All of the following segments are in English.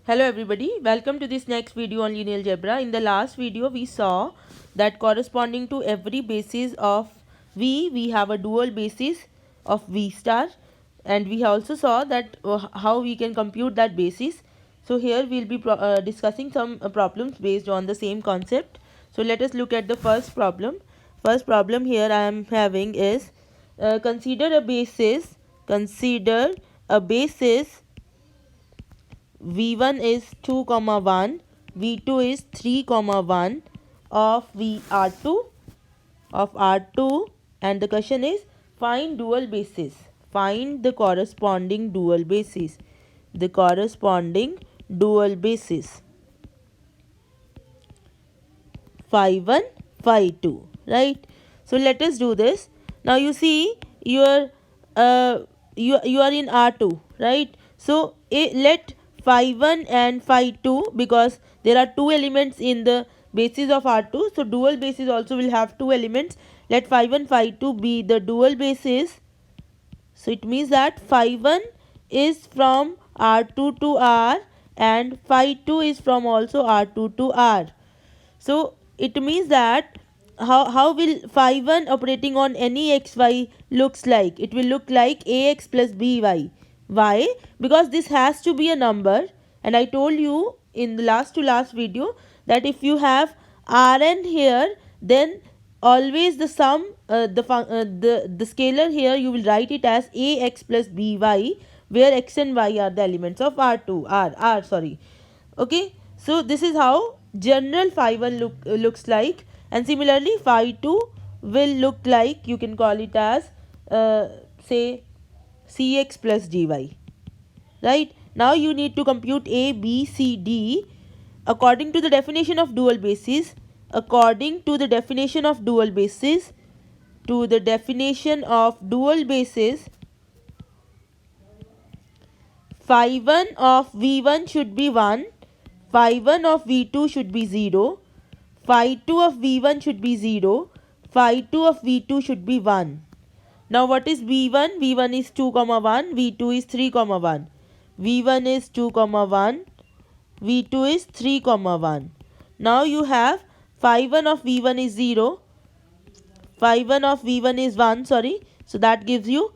Hello everybody, welcome to this next video on linear algebra. In the last video we saw that corresponding to every basis of V, we have a dual basis of V star, and we also saw that how we can compute that basis. So here we will be discussing some problems based on the same concept. So let us look at the first problem. First problem here I am having is consider a basis V1 is 2 comma 1, V2 is 3 comma 1 of R2, and the question is find dual basis. Find the corresponding dual basis. Phi 1, phi 2, right? So let us do this. Now you see you are in R2, right? So let phi 1 and phi 2, because there are two elements in the basis of R2, so dual basis also will have two elements. Let phi 1 phi 2 be the dual basis. So it means that phi 1 is from R2 to R and phi 2 is from also R2 to R. So it means that how will phi 1 operating on any xy looks like? It will look like ax plus by. Why? Because this has to be a number, and I told you in the last to last video that if you have Rn here, then always the sum the scalar here you will write it as ax plus by, where x and y are the elements of R sorry. Okay, so this is how general phi 1 looks like, and similarly phi 2 will look like, you can call it as say cx plus dy, right? Now you need to compute a, b, c, d according to the definition of dual basis. Phi 1 of V1 should be 1, phi 1 of V2 should be 0, phi 2 of V1 should be 0, phi 2 of V2 should be 1. Now what is V1? V1 is 2 comma 1, V2 is 3 comma 1. V1 is 2 comma 1, V2 is 3 comma 1. Now you have phi 1 of V1 is 0, phi 1 of V1 is 1, sorry. So that gives you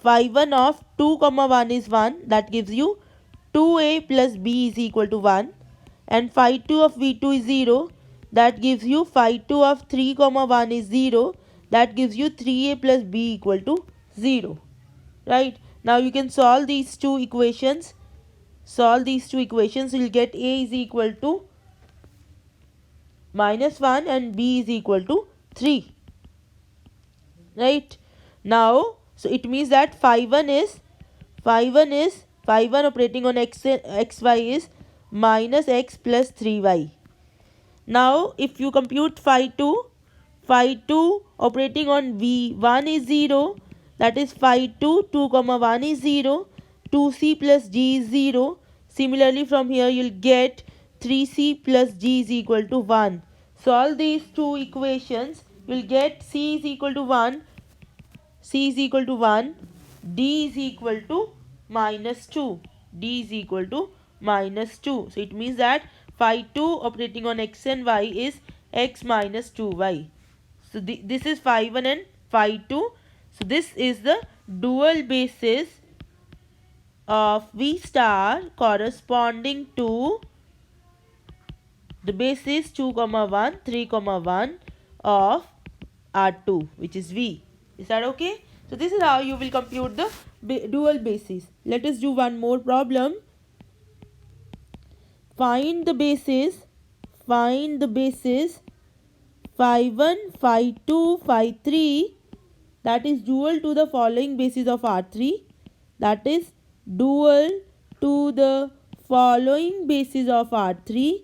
phi 1 of 2 comma 1 is 1, that gives you 2a plus b is equal to 1, and phi 2 of V2 is 0, that gives you phi 2 of 3 comma 1 is 0, that gives you 3a plus b equal to 0, right? Now you can solve these two equations. You will get a is equal to minus 1 and b is equal to 3, right? Now so it means that phi 1 operating on xy is minus x plus 3y. Now if you compute phi 2 operating on v1 is 0, that is phi 2 comma 1 is 0, 2c plus g is 0. Similarly from here you will get 3c plus g is equal to 1. Solve these two equations, you will get c is equal to 1, d is equal to minus 2. So it means that phi 2 operating on x and y is x minus 2y. So this is phi 1 and phi 2. So this is the dual basis of V star corresponding to the basis 2 comma 1, 3 comma 1 of R2, which is V. Is that okay? So this is how you will compute the dual basis. Let us do one more problem. Find the basis phi 1, phi 2, phi 3 that is dual to the following basis of R3. That is dual to the following basis of R3.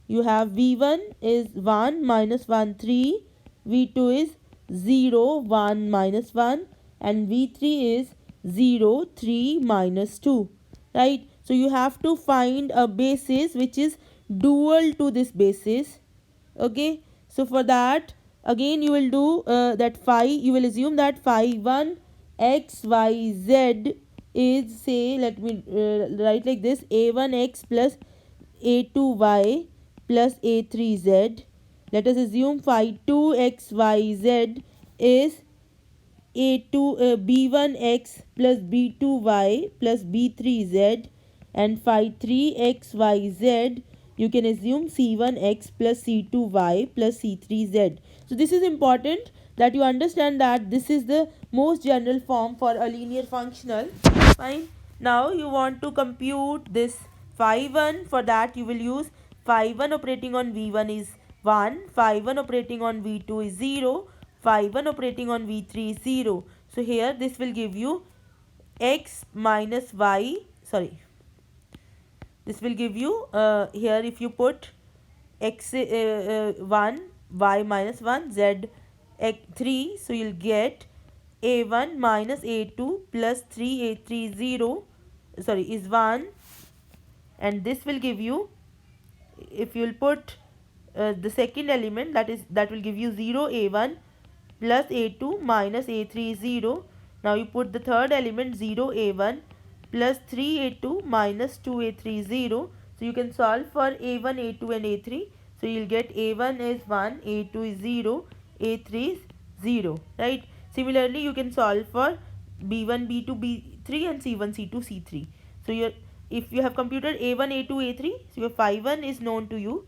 You have V1 is 1 minus 1 3, V2 is 0 1 minus 1, and V3 is 0 3 minus 2, right? So you have to find a basis which is dual to this basis. Okay, so for that again you will do you will assume that phi 1 x y z is, say, let me write like this: a1x plus a2y plus a3z. Let us assume phi 2xyz is b1x plus b2y plus b3z, and phi 3xyz you can assume c1x plus c2y plus c3z. So this is important that you understand that this is the most general form for a linear functional. Fine. Now you want to compute this phi 1. For that you will use phi 1 operating on v1 is 1, phi 1 operating on v2 is 0, phi 1 operating on v3 is 0. So here this will give you x minus y, sorry, this will give you here if you put x 1, y minus 1, z 3, so you'll get a1 minus a2 plus 3 a3 0, sorry, is 1, and this will give you, if you'll put the second element, that will give you 0 a1 plus a2 minus a3 is 0. Now you put the third element 0 a1 plus 3 a2 minus 2 a3 is 0. So you can solve for a1, a2 and a3. So you'll get a1 is 1, a2 is 0, a3 is 0, right? Similarly you can solve for b1, b2, b3 and c1, c2, c3. So if you have computed a1, a2, a3, so your phi 1 is known to you.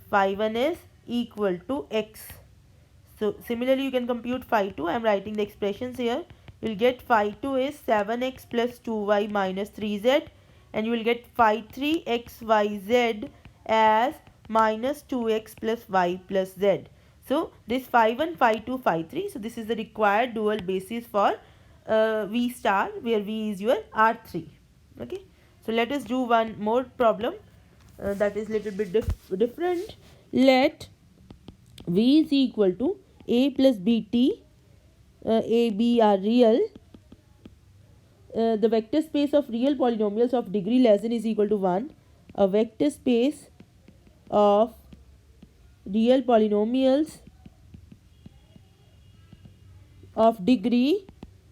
Phi 1 is equal to x. So similarly you can compute phi 2. I am writing the expressions here. You will get phi 2 is 7x plus 2y minus 3z, and you will get phi 3 xyz as minus 2x plus y plus z. So this phi 1, phi 2, phi 3. So this is the required dual basis for v star, where v is your R3. Okay. So let us do one more problem that is little bit different. Let v is equal to a plus bt, a, b are real. The vector space of real polynomials of degree less than is equal to 1. A vector space of real polynomials of degree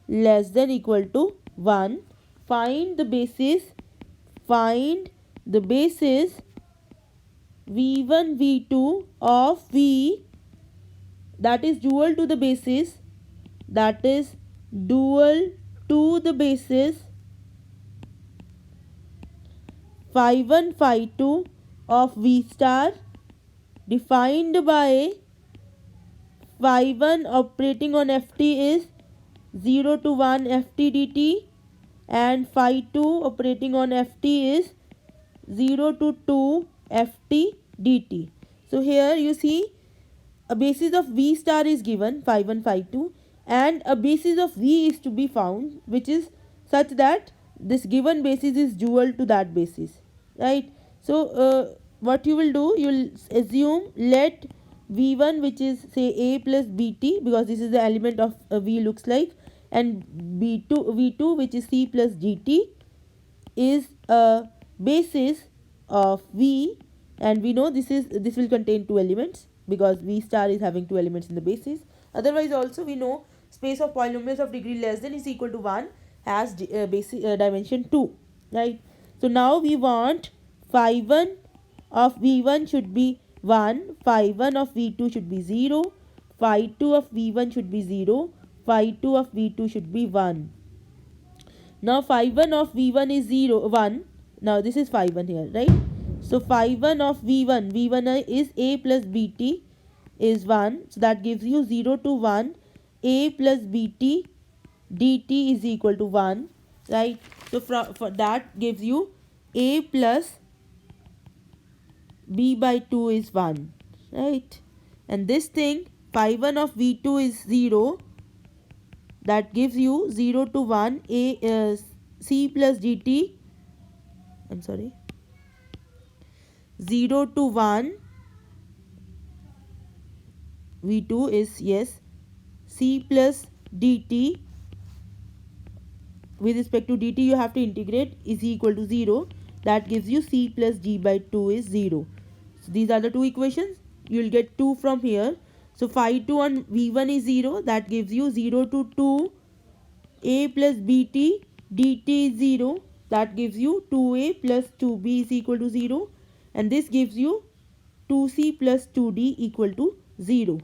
less than equal to 1. Find the basis v1 v2 of v that is dual to the basis phi 1 phi 2 of v star, defined by phi 1 operating on ft is 0 to 1 ft dt, and phi 2 operating on ft is 0 to 2 ft dt. So here you see a basis of v star is given, phi 1 phi 2, and a basis of v is to be found, which is such that this given basis is dual to that basis, right? So what you will do, you will assume let v1, which is say a plus bt, because this is the element of v looks like, and v2 which is c plus gt is a basis of v, and we know this will contain two elements because v star is having two elements in the basis. Otherwise also we know space of polynomials of degree less than is equal to 1 has dimension 2, right? So now we want phi 1 of v1 should be 1, phi 1 of v2 should be 0, phi 2 of v1 should be 0, phi 2 of v2 should be 1. Now phi 1 of v1 is 0, 1. Now this is phi 1 here, right? So phi 1 of v1 is a plus bt is 1. So that gives you 0 to 1 a plus bt dt is equal to 1, right? So for that gives you a plus b by 2 is 1, right? And this thing phi 1 of v2 is 0. That gives you 0 to 1 a c plus dt, I'm sorry, 0 to 1 v2 is, yes, c plus dt, with respect to dt you have to integrate, is equal to 0. That gives you c plus d by 2 is 0. So these are the two equations. You will get 2 from here. So phi 2 on v1 is 0. That gives you 0 to 2 a plus bt dt is 0, that gives you 2a plus 2b is equal to 0, and this gives you 2c plus 2d equal to 0,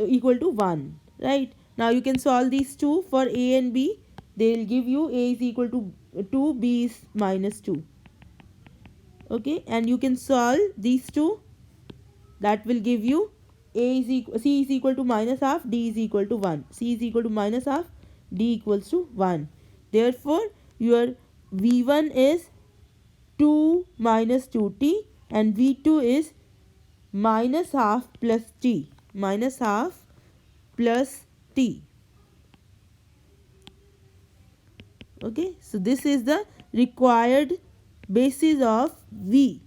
equal to 1, right? Now you can solve these two for a and b. They will give you a is equal to 2, b is minus 2. Okay, and you can solve these two. That will give you a is equal, c is equal to minus half, d is equal to 1. C is equal to minus half, d equals to 1. Therefore your v1 is 2 minus 2t, and v2 is minus half plus t, minus half plus t. Okay, so this is the required basis of v.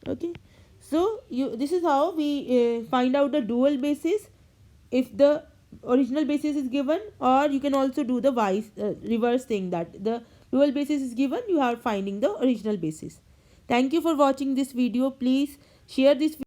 Okay, so this is how we find out the dual basis if the original basis is given, or you can also do the reverse thing, that the dual basis is given, you are finding the original basis. Thank you for watching this video. Please share this